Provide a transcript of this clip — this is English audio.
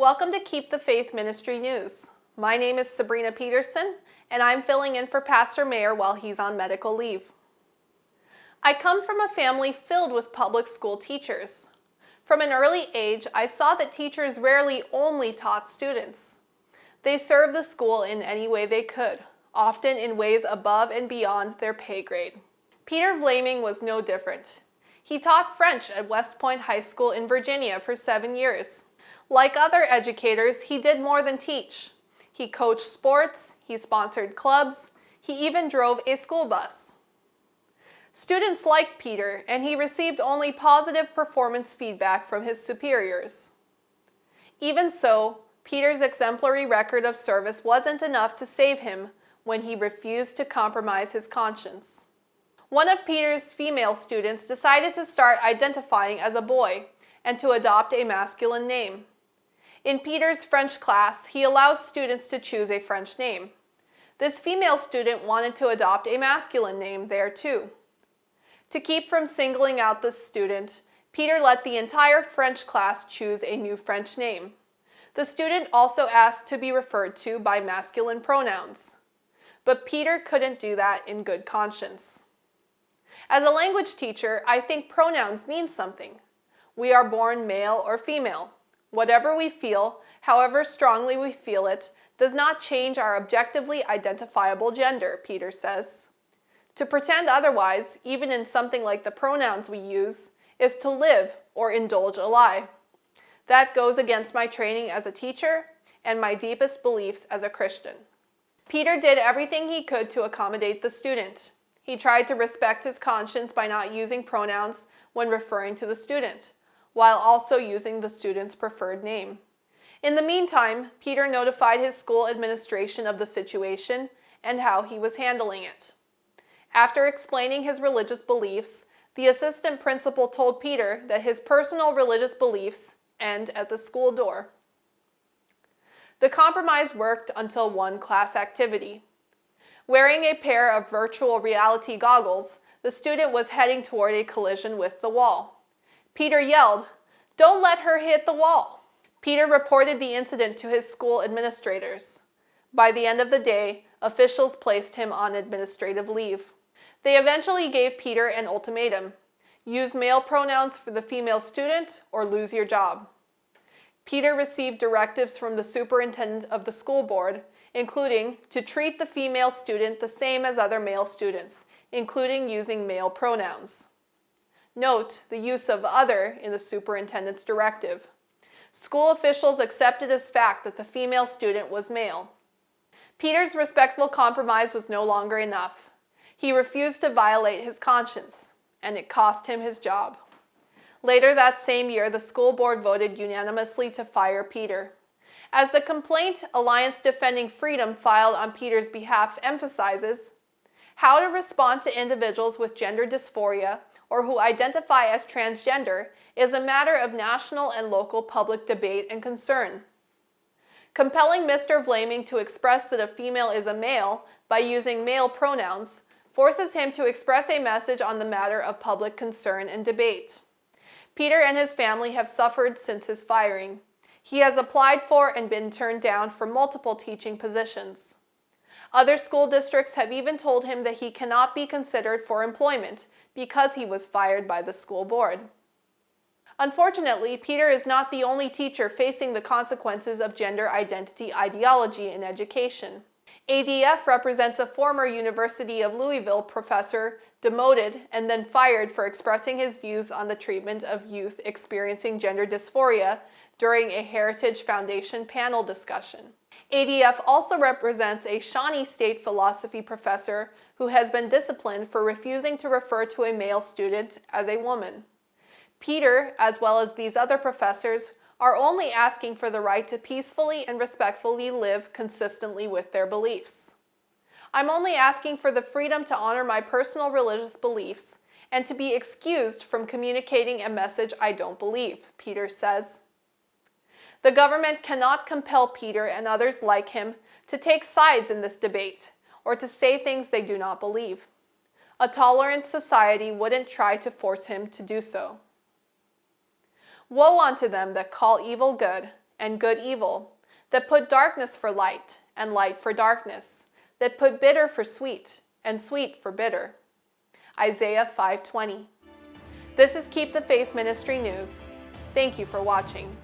Welcome to Keep the Faith Ministry News. My name is Sabrina Peterson, and I'm filling in for Pastor Mayer while he's on medical leave. I come from a family filled with public school teachers. From an early age, I saw that teachers rarely only taught students. They served the school in any way they could, often in ways above and beyond their pay grade. Peter Vlaming was no different. He taught French at West Point High School in Virginia for 7 years. Like other educators, he did more than teach. He coached sports, he sponsored clubs, he even drove a school bus. Students liked Peter, and he received only positive performance feedback from his superiors. Even so, Peter's exemplary record of service wasn't enough to save him when he refused to compromise his conscience. One of Peter's female students decided to start identifying as a boy and to adopt a masculine name. In Peter's French class, he allows students to choose a French name. This female student wanted to adopt a masculine name there too. To keep from singling out the student, Peter let the entire French class choose a new French name. The student also asked to be referred to by masculine pronouns. But Peter couldn't do that in good conscience. As a language teacher, I think pronouns mean something. We are born male or female. Whatever we feel, however strongly we feel it, does not change our objectively identifiable gender, Peter says. To pretend otherwise, even in something like the pronouns we use, is to live or indulge a lie. That goes against my training as a teacher and my deepest beliefs as a Christian. Peter did everything he could to accommodate the student. He tried to respect his conscience by not using pronouns when referring to the student, while also using the student's preferred name. In the meantime, Peter notified his school administration of the situation and how he was handling it. After explaining his religious beliefs, the assistant principal told Peter that his personal religious beliefs end at the school door. The compromise worked until one class activity. Wearing a pair of virtual reality goggles, the student was heading toward a collision with the wall. Peter yelled, "Don't let her hit the wall." Peter reported the incident to his school administrators. By the end of the day, officials placed him on administrative leave. They eventually gave Peter an ultimatum: use male pronouns for the female student or lose your job. Peter received directives from the superintendent of the school board, including to treat the female student the same as other male students, including using male pronouns. Note the use of "other" in the superintendent's directive. School officials accepted as fact that the female student was male. Peter's respectful compromise was no longer enough. He refused to violate his conscience, and it cost him his job. Later that same year, the school board voted unanimously to fire Peter. As the complaint Alliance Defending Freedom filed on Peter's behalf emphasizes, how to respond to individuals with gender dysphoria or who identify as transgender is a matter of national and local public debate and concern. Compelling Mr. Vlaming to express that a female is a male by using male pronouns forces him to express a message on the matter of public concern and debate. Peter and his family have suffered since his firing. He has applied for and been turned down for multiple teaching positions. Other school districts have even told him that he cannot be considered for employment because he was fired by the school board. Unfortunately, Peter is not the only teacher facing the consequences of gender identity ideology in education. ADF represents a former University of Louisville professor demoted and then fired for expressing his views on the treatment of youth experiencing gender dysphoria during a Heritage Foundation panel discussion. ADF also represents a Shawnee State philosophy professor who has been disciplined for refusing to refer to a male student as a woman. Peter, as well as these other professors, are only asking for the right to peacefully and respectfully live consistently with their beliefs. I'm only asking for the freedom to honor my personal religious beliefs and to be excused from communicating a message I don't believe, Peter says. The government cannot compel Peter and others like him to take sides in this debate or to say things they do not believe. A tolerant society wouldn't try to force him to do so. Woe unto them that call evil good and good evil, that put darkness for light and light for darkness, that put bitter for sweet and sweet for bitter. Isaiah 5:20. This is Keep the Faith Ministry News. Thank you for watching.